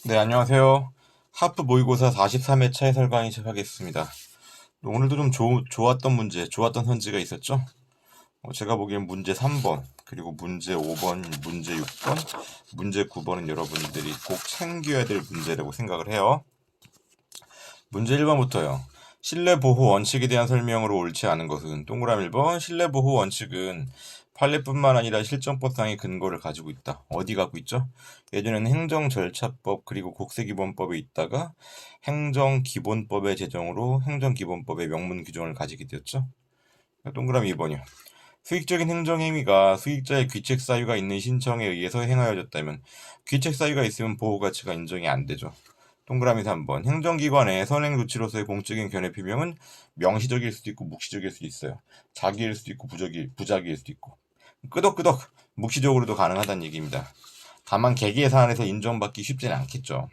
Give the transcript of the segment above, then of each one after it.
네, 안녕하세요. 하프 모의고사 43회차 해설 강의 시작하겠습니다. 오늘도 좀 좋았던 문제, 좋았던 선지가 있었죠? 제가 보기엔 문제 3번, 그리고 문제 5번, 문제 6번, 문제 9번은 여러분들이 꼭 챙겨야 될 문제라고 생각을 해요. 문제 1번부터요. 실내 보호 원칙에 대한 설명으로 옳지 않은 것은 동그라미 1번, 실내 보호 원칙은 판례뿐만 아니라 실정법상의 근거를 가지고 있다. 어디 갖고 있죠? 예전에는 행정절차법 그리고 국세기본법에 있다가 행정기본법의 제정으로 행정기본법의 명문 규정을 가지게 되었죠. 동그라미 2번이요. 수익적인 행정행위가 수익자의 귀책 사유가 있는 신청에 의해서 행하여졌다면 귀책 사유가 있으면 보호가치가 인정이 안 되죠. 동그라미 3번. 행정기관의 선행 조치로서의 공적인 견해 표명은 명시적일 수도 있고 묵시적일 수도 있어요. 자기일 수도 있고 부작위일 수도 있고. 끄덕끄덕 묵시적으로도 가능하다는 얘기입니다. 다만 개개의 사안에서 인정받기 쉽지는 않겠죠.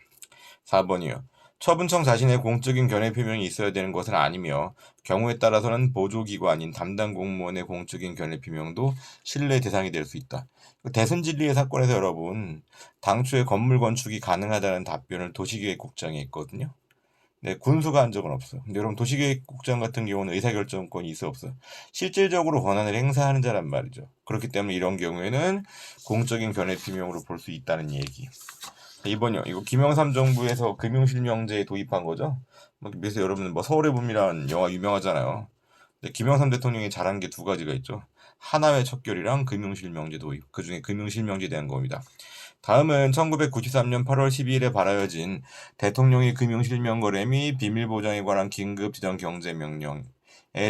4번이요. 처분청 자신의 공적인 견해 표명이 있어야 되는 것은 아니며 경우에 따라서는 보조기관인 담당 공무원의 공적인 견해 표명도 신뢰 대상이 될 수 있다. 대선진리의 사건에서 여러분 당초에 건물 건축이 가능하다는 답변을 도시계획국장이 했거든요. 네, 군수가 한 적은 없어요. 근데 여러분 도시계획국장 같은 경우는 의사결정권이 있어 없어요. 실질적으로 권한을 행사하는 자란 말이죠. 그렇기 때문에 이런 경우에는 공적인 견해 표명으로 볼 수 있다는 얘기. 2번이요. 이거 김영삼 정부에서 금융실명제 도입한 거죠. 그래서 여러분 서울의 봄이라는 영화 유명하잖아요. 근데 김영삼 대통령이 잘한 게 두 가지가 있죠. 하나회 척결이랑 금융실명제 도입. 그중에 금융실명제에 대한 겁니다. 다음은 1993년 8월 12일에 발하여진 대통령의 금융실명거래 및 비밀보장에 관한 긴급지정경제명령에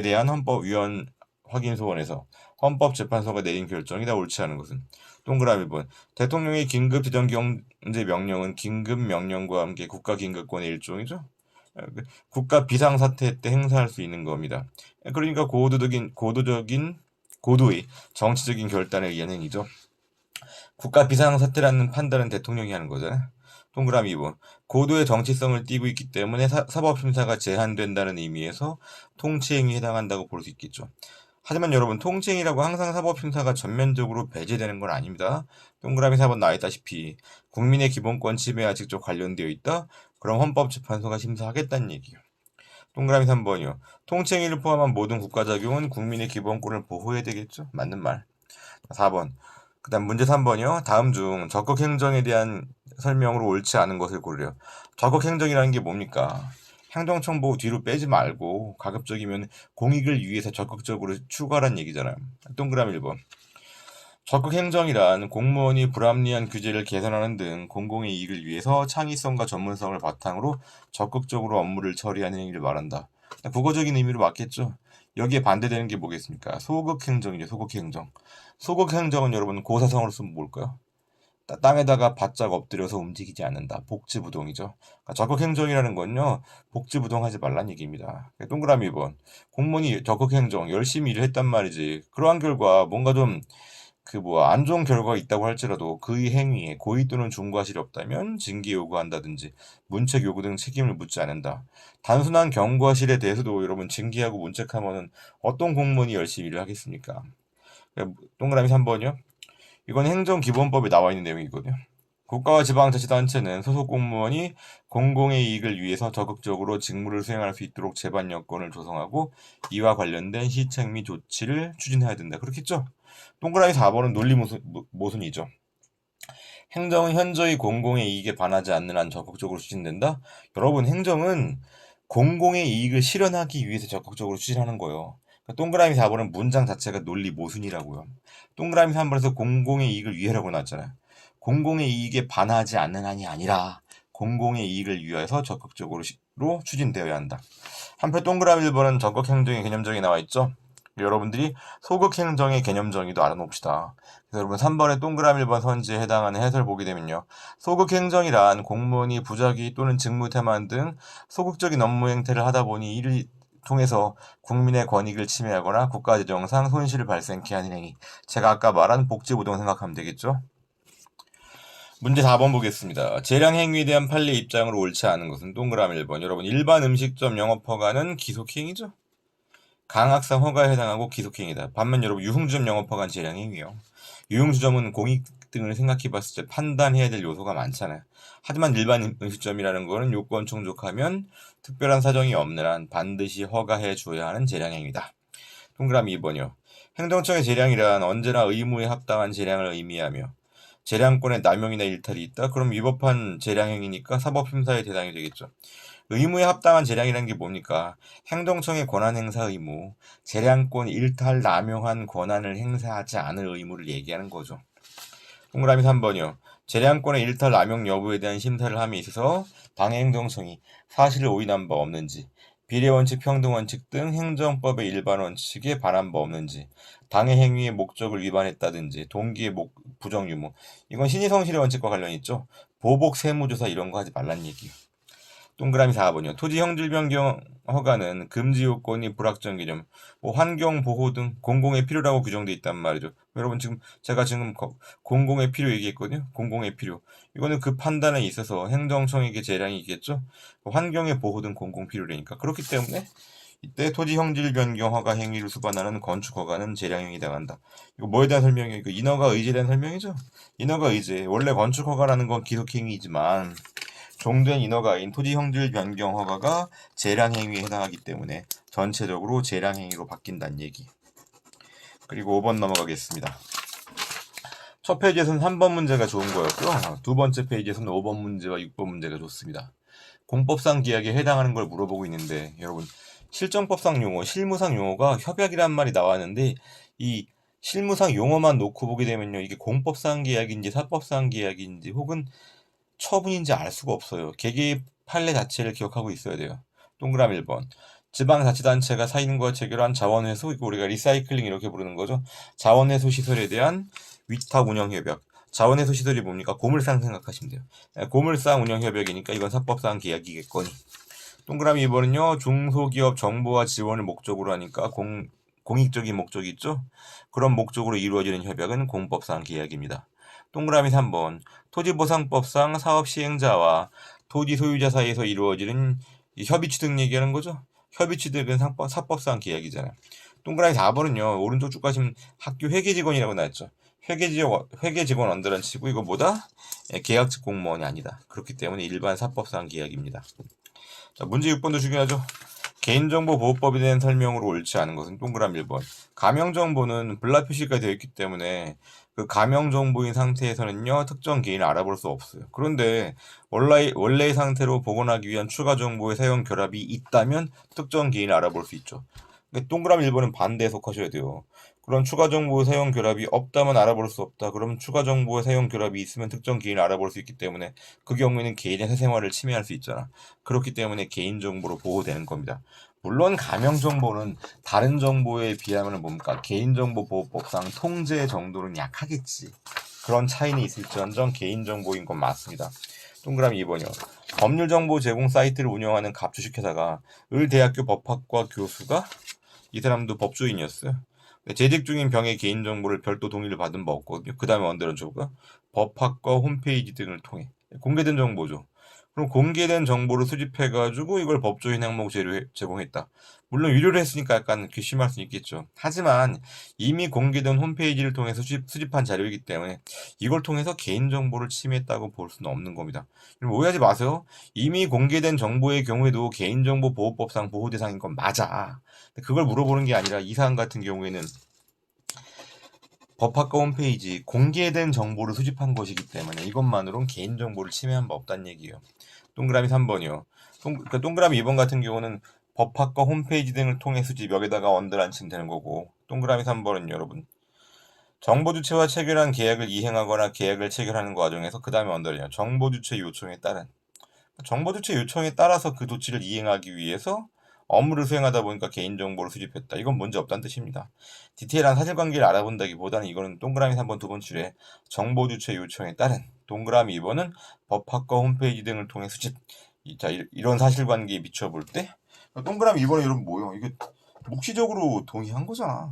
대한 헌법위원 확인소원에서 헌법재판소가 내린 결정이 다 옳지 않은 것은 동그라미 번 대통령의 긴급지정경제명령은 긴급명령과 함께 국가긴급권의 일종이죠. 국가 비상사태 때 행사할 수 있는 겁니다. 그러니까 고도의 정치적인 결단에 의한 행위죠. 국가 비상사태라는 판단은 대통령이 하는 거잖아요. 동그라미 2번. 고도의 정치성을 띠고 있기 때문에 사법심사가 제한된다는 의미에서 통치행위에 해당한다고 볼 수 있겠죠. 하지만 여러분 통치행위라고 항상 사법심사가 전면적으로 배제되는 건 아닙니다. 동그라미 4번 나와있다시피 국민의 기본권 침해와 직접 관련되어 있다? 그럼 헌법재판소가 심사하겠다는 얘기예요. 동그라미 3번이요. 통치행위를 포함한 모든 국가작용은 국민의 기본권을 보호해야 되겠죠? 맞는 말. 4번. 그 다음 문제 3번이요. 다음 중 적극행정에 대한 설명으로 옳지 않은 것을 고르래요. 적극행정이라는 게 뭡니까? 행정청보 뒤로 빼지 말고 가급적이면 공익을 위해서 적극적으로 추구하라는 얘기잖아요. 동그라미 1번. 적극행정이란 공무원이 불합리한 규제를 개선하는 등 공공의 이익을 위해서 창의성과 전문성을 바탕으로 적극적으로 업무를 처리하는 행위를 말한다. 국어적인 의미로 맞겠죠? 여기에 반대되는 게 뭐겠습니까? 소극행정이죠, 소극행정. 소극행정은 여러분 고사성어로 쓰면 뭘까요? 땅에다가 바짝 엎드려서 움직이지 않는다. 복지부동이죠. 그러니까 적극행정이라는 건요, 복지부동하지 말란 얘기입니다. 동그라미 2번. 공무원이 적극행정, 열심히 일을 했단 말이지. 그러한 결과 뭔가 좀 안 좋은 결과가 있다고 할지라도 그의 행위에 고의 또는 중과실이 없다면 징계 요구한다든지 문책 요구 등 책임을 묻지 않는다. 단순한 경과실에 대해서도 여러분 징계하고 문책하면은 어떤 공무원이 열심히 일을 하겠습니까? 동그라미 3번이요. 이건 행정기본법에 나와 있는 내용이거든요. 국가와 지방자치단체는 소속 공무원이 공공의 이익을 위해서 적극적으로 직무를 수행할 수 있도록 제반 여건을 조성하고 이와 관련된 시책 및 조치를 추진해야 된다. 그렇겠죠? 동그라미 4번은 논리 모순이죠. 행정은 현저히 공공의 이익에 반하지 않는 한 적극적으로 추진된다? 여러분, 행정은 공공의 이익을 실현하기 위해서 적극적으로 추진하는 거예요. 그러니까 동그라미 4번은 문장 자체가 논리 모순이라고요. 동그라미 3번에서 공공의 이익을 위해라고 나왔잖아요. 공공의 이익에 반하지 않는 한이 아니라 공공의 이익을 위해서 적극적으로 추진되어야 한다. 한편 동그라미 1번은 적극행정의 개념정이 나와 있죠. 여러분들이 소극행정의 개념 정의도 알아놓읍시다. 그래서 여러분 3번의 동그라미 1번 선지에 해당하는 해설 보게 되면요. 소극행정이란 공무원이 부작위 또는 직무태만 등 소극적인 업무 행태를 하다 보니 이를 통해서 국민의 권익을 침해하거나 국가재정상 손실을 발생케 하는 행위. 제가 아까 말한 복지부동 생각하면 되겠죠. 문제 4번 보겠습니다. 재량 행위에 대한 판례 입장으로 옳지 않은 것은 동그라미 1번. 여러분 일반 음식점 영업허가는 기속행위죠. 강학상 허가에 해당하고 기속행위다. 반면 여러분 유흥주점 영업허가는 재량행위요. 유흥주점은 공익 등을 생각해 봤을 때 판단해야 될 요소가 많잖아요. 하지만 일반 음식점이라는 거는 요건 충족하면 특별한 사정이 없는 한 반드시 허가해 줘야 하는 재량행위다. 동그라미 2번이요. 행정청의 재량이란 언제나 의무에 합당한 재량을 의미하며 재량권의 남용이나 일탈이 있다. 그럼 위법한 재량행위니까 사법심사의 대상이 되겠죠. 의무에 합당한 재량이라는 게 뭡니까? 행정청의 권한 행사 의무, 재량권 일탈 남용한 권한을 행사하지 않을 의무를 얘기하는 거죠. 동그라미 3번이요. 재량권의 일탈 남용 여부에 대한 심사를 함에 있어서 방해행정청이 사실을 오인한 바 없는지, 비례원칙, 평등원칙 등 행정법의 일반 원칙에 반한 바 없는지, 당해 행위의 목적을 위반했다든지, 동기의 부정유무, 이건 신의성실의 원칙과 관련이 있죠. 보복 세무조사 이런 거 하지 말란 얘기예요. 동그라미 4번이요. 토지 형질 변경 허가는 금지 요건이 불확정 개념, 환경 보호 등 공공의 필요라고 규정돼 있단 말이죠. 여러분 제가 지금 공공의 필요 얘기했거든요. 공공의 필요. 이거는 그 판단에 있어서 행정청에게 재량이 있겠죠. 환경의 보호 등 공공 필요라니까. 그렇기 때문에 이때 토지 형질 변경 허가 행위를 수반하는 건축 허가는 재량행위 당한다. 이거 뭐에 대한 설명이에요? 이거 인허가 의제에 대한 설명이죠. 인허가 의제. 원래 건축 허가라는 건 기속 행위이지만 종된 인허가인 토지 형질 변경 허가가 재량 행위에 해당하기 때문에 전체적으로 재량 행위로 바뀐다는 얘기. 그리고 5번 넘어가겠습니다. 첫 페이지에서는 3번 문제가 좋은 거였고요. 두 번째 페이지에서는 5번 문제와 6번 문제가 좋습니다. 공법상 계약에 해당하는 걸 물어보고 있는데 여러분 실정법상 용어, 실무상 용어가 협약이란 말이 나왔는데 이 실무상 용어만 놓고 보게 되면요. 이게 공법상 계약인지 사법상 계약인지 혹은 처분인지 알 수가 없어요. 개개의 판례 자체를 기억하고 있어야 돼요. 동그라미 1번. 지방자치단체가 사인과 체결한 자원회수, 이거 우리가 리사이클링 이렇게 부르는 거죠. 자원회수 시설에 대한 위탁 운영 협약. 자원회수 시설이 뭡니까? 고물상 생각하시면 돼요. 고물상 운영 협약이니까 이건 사법상 계약이겠거니. 동그라미 2번은요. 중소기업 정보와 지원을 목적으로 하니까 공익적인 목적이 있죠. 그런 목적으로 이루어지는 협약은 공법상 계약입니다. 동그라미 3번. 토지보상법상 사업 시행자와 토지 소유자 사이에서 이루어지는 협의 취득 얘기하는 거죠. 협의 취득은 사법상 계약이잖아요. 동그라미 4번은요. 오른쪽 쭉 가시면 학교 회계직원이라고 나왔죠. 회계직원 언더란 치고 이거 뭐다? 계약직 공무원이 아니다. 그렇기 때문에 일반 사법상 계약입니다. 자, 문제 6번도 중요하죠. 개인정보보호법에 대한 설명으로 옳지 않은 것은 동그라미 1번. 가명정보는 블락 표시가 되어 있기 때문에 그 가명정보인 상태에서는요, 특정 개인을 알아볼 수 없어요. 그런데 원래의 상태로 복원하기 위한 추가 정보의 사용 결합이 있다면 특정 개인을 알아볼 수 있죠. 근데 동그라미 1번은 반대에 속하셔야 돼요. 그런 추가 정보의 사용 결합이 없다면 알아볼 수 없다. 그럼 추가 정보의 사용 결합이 있으면 특정 개인을 알아볼 수 있기 때문에 그 경우에는 개인의 사생활을 침해할 수 있잖아. 그렇기 때문에 개인정보로 보호되는 겁니다. 물론 가명정보는 다른 정보에 비하면 뭡니까? 개인정보보호법상 통제 정도는 약하겠지. 그런 차이는 있을지언정 개인정보인 건 맞습니다. 동그라미 2번이요. 법률정보 제공 사이트를 운영하는 갑주식회사가 을대학교 법학과 교수가 이 사람도 법조인이었어요. 재직 중인 병의 개인정보를 별도 동의를 받은 바 없거든요. 그 다음에 언더런 정보가 법학과 홈페이지 등을 통해 공개된 정보죠. 그럼 공개된 정보를 수집해가지고 이걸 법조인 항목 제공했다. 물론 유료로 했으니까 약간 괘씸할 수 있겠죠. 하지만 이미 공개된 홈페이지를 통해서 수집한 자료이기 때문에 이걸 통해서 개인정보를 침해했다고 볼 수는 없는 겁니다. 오해하지 마세요. 이미 공개된 정보의 경우에도 개인정보보호법상 보호 대상인 건 맞아. 그걸 물어보는 게 아니라 이 사안 같은 경우에는 법학과 홈페이지 공개된 정보를 수집한 것이기 때문에 이것만으로는 개인정보를 침해한 바 없다는 얘기예요. 동그라미 3번이요. 동그라미 2번 같은 경우는 법학과 홈페이지 등을 통해 수집 여기다가 언더란 치면 되는 거고 동그라미 3번은 여러분 정보주체와 체결한 계약을 이행하거나 계약을 체결하는 과정에서 그 다음에 언더래요. 정보주체 요청에 따른 정보주체 요청에 따라서 그 조치를 이행하기 위해서 업무를 수행하다 보니까 개인정보를 수집했다. 이건 문제 없다는 뜻입니다. 디테일한 사실관계를 알아본다기보다는 이거는 동그라미 3번 두 번 줄에 정보주체 요청에 따른 동그라미 2번은 법학과 홈페이지 등을 통해 수집. 자, 이런 사실관계에 비춰볼 때 동그라미 2번은 여러분 뭐예요? 이게 묵시적으로 동의한 거잖아.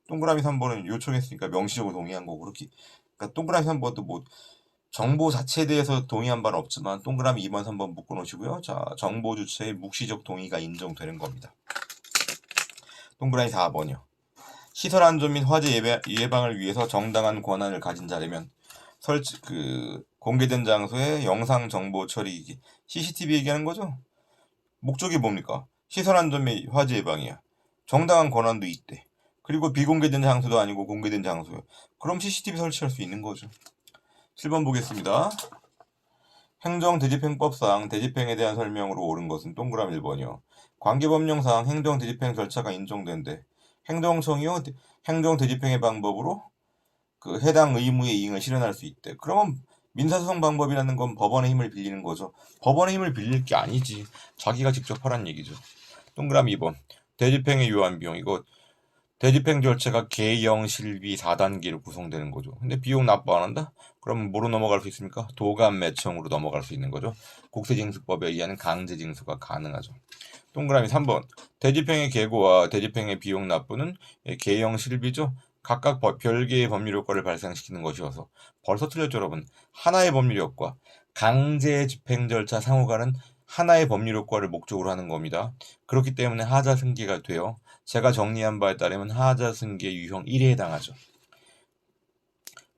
동그라미 3번은 요청했으니까 명시적으로 동의한 거고 그렇게 그러니까 동그라미 3번도 뭐 정보 자체에 대해서 동의한 바는 없지만 동그라미 2번, 3번 묶어 놓으시고요. 자, 정보 주체의 묵시적 동의가 인정되는 겁니다. 동그라미 4번이요. 시설 안전 및 화재 예방을 위해서 정당한 권한을 가진 자라면 공개된 장소에 영상 정보 처리기기 CCTV 얘기하는 거죠. 목적이 뭡니까? 시설 안전 및 화재 예방이야. 정당한 권한도 있대. 그리고 비공개된 장소도 아니고 공개된 장소야. 그럼 CCTV 설치할 수 있는 거죠. 7번 보겠습니다. 행정대집행법상 대집행에 대한 설명으로 옳은 것은 동그라미 1번이요. 관계법령상 행정대집행 절차가 인정된대. 행정청이요. 행정대집행의 방법으로 해당 의무의 이행을 실현할 수 있대. 그러면 민사소송 방법이라는 건 법원의 힘을 빌리는 거죠. 법원의 힘을 빌릴 게 아니지. 자기가 직접 하란 얘기죠. 동그라미 2번. 대집행의 요한 비용. 이거 대집행 절차가 개영, 실비 4단계로 구성되는 거죠. 근데 비용 납부 안 한다? 그럼 뭐로 넘어갈 수 있습니까? 도감매청으로 넘어갈 수 있는 거죠. 국세징수법에 의한 강제징수가 가능하죠. 동그라미 3번. 대집행의 계고와 대집행의 비용 납부는 개영, 실비죠. 각각 별개의 법률 효과를 발생시키는 것이어서 벌써 틀렸죠, 여러분. 하나의 법률 효과, 강제 집행 절차 상호간은 하나의 법률 효과를 목적으로 하는 겁니다. 그렇기 때문에 하자승계가 돼요. 제가 정리한 바에 따르면 하자승계 유형 1에 해당하죠.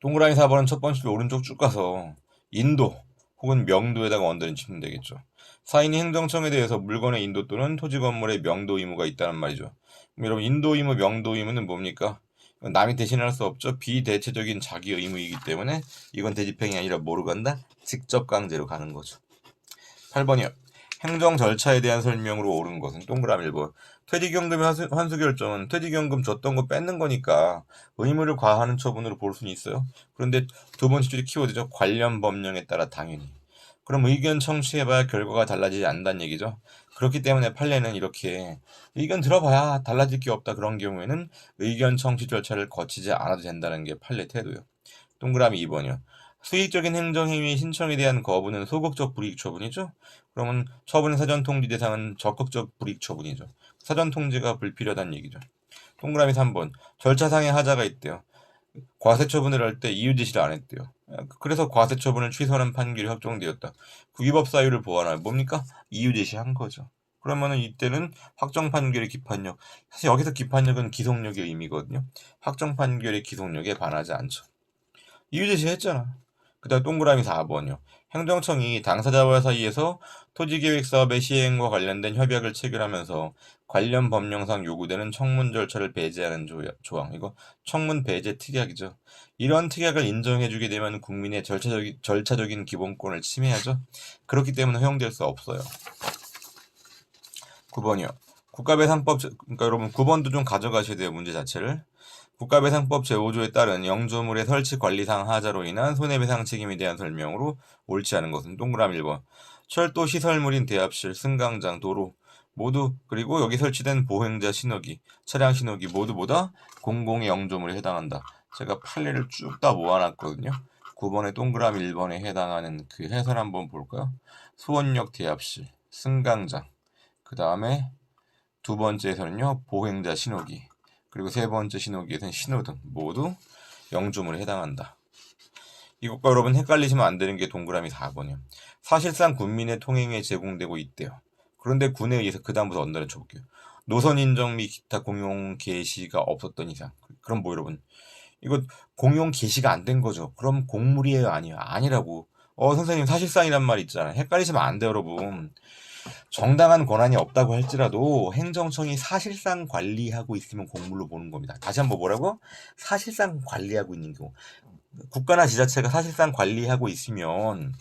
동그라미 4번은 첫 번째로 오른쪽 쭉 가서 인도 혹은 명도에다가 언더를 치면 되겠죠. 사인이 행정청에 대해서 물건의 인도 또는 토지 건물의 명도 의무가 있다는 말이죠. 그럼 여러분 인도 의무, 명도 의무는 뭡니까? 남이 대신할 수 없죠. 비대체적인 자기 의무이기 때문에 이건 대집행이 아니라 뭐로 간다? 직접 강제로 가는 거죠. 8번이요. 행정 절차에 대한 설명으로 옳은 것은 동그라미 1번. 퇴직연금의 환수 결정은 퇴직연금 줬던 거 뺏는 거니까 의무를 과하는 처분으로 볼 수는 있어요. 그런데 두 번째 줄이 키워드죠. 관련 법령에 따라 당연히. 그럼 의견 청취해봐야 결과가 달라지지 않는다는 얘기죠. 그렇기 때문에 판례는 이렇게 의견 들어봐야 달라질 게 없다. 그런 경우에는 의견 청취 절차를 거치지 않아도 된다는 게 판례 태도요. 동그라미 2번이요. 수익적인 행정행위 신청에 대한 거부는 소극적 불이익 처분이죠. 그러면 처분의 사전통지 대상은 적극적 불이익 처분이죠. 사전통지가 불필요하다는 얘기죠. 동그라미 3번. 절차상의 하자가 있대요. 과세 처분을 할 때 이유 제시를 안 했대요. 그래서 과세 처분을 취소하는 판결이 확정되었다. 그 위법 사유를 보완할 뭡니까? 이유 제시한 거죠. 그러면은 이때는 확정 판결의 기판력. 사실 여기서 기판력은 기속력의 의미거든요. 확정 판결의 기속력에 반하지 않죠. 이유 제시했잖아. 그다음 동그라미 4번이요. 행정청이 당사자와 사이에서 토지계획 사업의 시행과 관련된 협약을 체결하면서 관련 법령상 요구되는 청문 절차를 배제하는 조항. 이거 청문 배제 특약이죠. 이런 특약을 인정해주게 되면 국민의 절차적인 기본권을 침해하죠. 그렇기 때문에 허용될 수 없어요. 9번이요. 국가배상법, 그러니까 여러분 9번도 좀 가져가셔야 돼요. 문제 자체를. 국가배상법 제5조에 따른 영조물의 설치 관리상 하자로 인한 손해배상 책임에 대한 설명으로 옳지 않은 것은 동그라미 1번. 철도 시설물인 대합실, 승강장, 도로 모두 그리고 여기 설치된 보행자 신호기, 차량 신호기 모두보다 공공의 영조물에 해당한다. 제가 판례를 쭉 다 모아놨거든요. 9번에 동그라미 1번에 해당하는 그 해설 한번 볼까요? 수원역 대합실, 승강장, 그 다음에 두 번째에서는요 보행자 신호기, 그리고 세 번째 신호기에서는 신호등 모두 영조물에 해당한다. 이것과 여러분 헷갈리시면 안 되는 게 동그라미 4번이요. 사실상 군민의 통행에 제공되고 있대요. 그런데 군에 의해서 그 다음부터 언더를 쳐볼게요. 노선 인정 및 기타 공용 개시가 없었던 이상. 그럼 뭐 여러분 이거 공용 개시가 안 된 거죠. 그럼 공물이에요, 아니에요? 아니라고. 선생님 사실상이란 말 있잖아요. 헷갈리시면 안 돼요, 여러분. 정당한 권한이 없다고 할지라도 행정청이 사실상 관리하고 있으면 공물로 보는 겁니다. 다시 한번 뭐라고? 사실상 관리하고 있는 경우. 국가나 지자체가 사실상 관리하고 있으면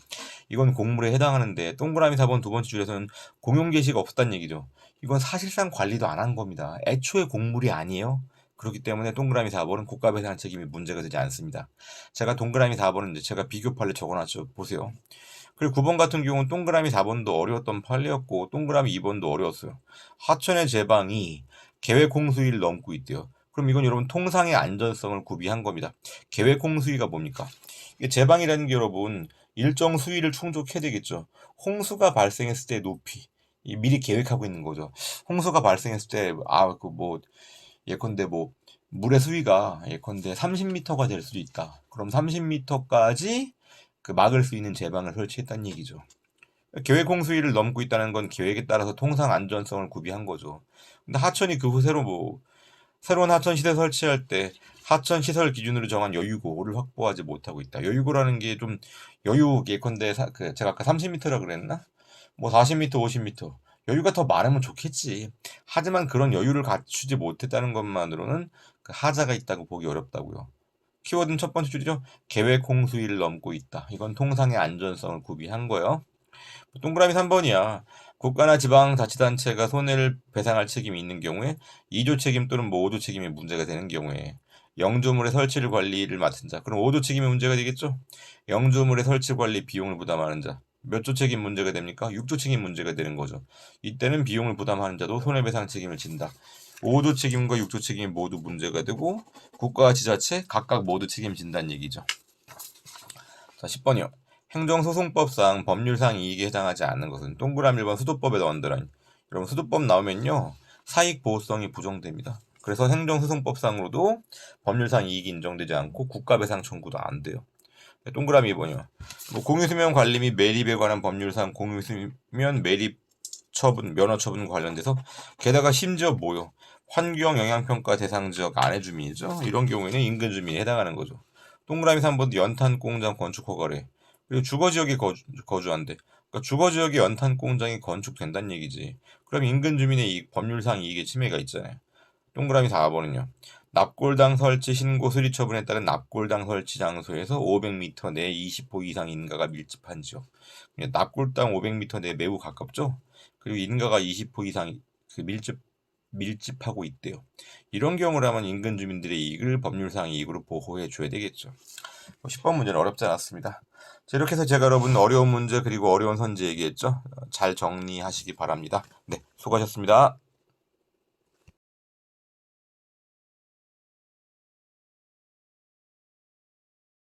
이건 공물에 해당하는데 동그라미 4번 두 번째 줄에서는 공용 개시가 없었다는 얘기죠. 이건 사실상 관리도 안 한 겁니다. 애초에 공물이 아니에요. 그렇기 때문에 동그라미 4번은 국가배상 책임이 문제가 되지 않습니다. 제가 동그라미 4번은 이제 제가 비교 판례 적어놨죠. 보세요. 그리고 9번 같은 경우는 동그라미 4번도 어려웠던 판례였고 동그라미 2번도 어려웠어요. 하천의 제방이 계획 홍수위를 넘고 있대요. 그럼 이건 여러분 통상의 안전성을 구비한 겁니다. 계획 홍수위가 뭡니까? 이게 제방이라는 게 여러분 일정 수위를 충족해야 되겠죠. 홍수가 발생했을 때 높이 미리 계획하고 있는 거죠. 홍수가 발생했을 때 예컨대 물의 수위가 예컨대 30m가 될 수도 있다. 그럼 30m까지 막을 수 있는 제방을 설치했다는 얘기죠. 계획 홍수위를 넘고 있다는 건 계획에 따라서 통상 안전성을 구비한 거죠. 근데 하천이 그 후 새로운 하천 시대 설치할 때 하천 시설 기준으로 정한 여유고를 확보하지 못하고 있다. 여유고라는 게 좀 여유 예컨대 제가 아까 30m라 그랬나? 뭐 40m, 50m 여유가 더 많으면 좋겠지. 하지만 그런 여유를 갖추지 못했다는 것만으로는 그 하자가 있다고 보기 어렵다고요. 키워드는 첫 번째 줄이죠. 계획 홍수위를 넘고 있다. 이건 통상의 안전성을 구비한 거예요. 동그라미 3번이야. 국가나 지방자치단체가 손해를 배상할 책임이 있는 경우에 2조 책임 또는 뭐 5조 책임이 문제가 되는 경우에 영조물의 설치를 관리를 맡은 자. 그럼 5조 책임이 문제가 되겠죠? 영조물의 설치 관리 비용을 부담하는 자. 몇 조 책임 문제가 됩니까? 6조 책임 문제가 되는 거죠. 이때는 비용을 부담하는 자도 손해배상 책임을 진다. 5조 책임과 6조 책임이 모두 문제가 되고 국가와 지자체 각각 모두 책임진다는 얘기죠. 자, 10번이요. 행정소송법상 법률상 이익에 해당하지 않는 것은 동그라미 1번 수도법에다 언더라인. 여러분 수도법 나오면요. 사익보호성이 부정됩니다. 그래서 행정소송법상으로도 법률상 이익이 인정되지 않고 국가배상 청구도 안 돼요. 동그라미 2번이요. 뭐 공유수면 관리 및 매립에 관한 법률상 공유수면 매립 처분, 면허 처분과 관련돼서 게다가 심지어 뭐요? 환경영향평가 대상 지역 안의 주민이죠. 이런 경우에는 인근 주민에 해당하는 거죠. 동그라미 3번 연탄 공장 건축 허가래. 그리고 주거지역에 거주한대. 그러니까 주거지역에 연탄 공장이 건축된다는 얘기지. 그럼 인근 주민의 이익, 법률상 이익의 침해가 있잖아요. 동그라미 4번은요. 납골당 설치 신고 수리 처분에 따른 납골당 설치 장소에서 500m 내 20호 이상 인가가 밀집한 지역. 납골당 500m 내에 매우 가깝죠? 그리고 인가가 20호 이상 밀집하고 있대요. 이런 경우라면 인근 주민들의 이익을 법률상 이익으로 보호해 줘야 되겠죠. 10번 문제는 어렵지 않았습니다. 자, 이렇게 해서 제가 여러분 어려운 문제 그리고 어려운 선지 얘기했죠. 잘 정리하시기 바랍니다. 네, 수고하셨습니다.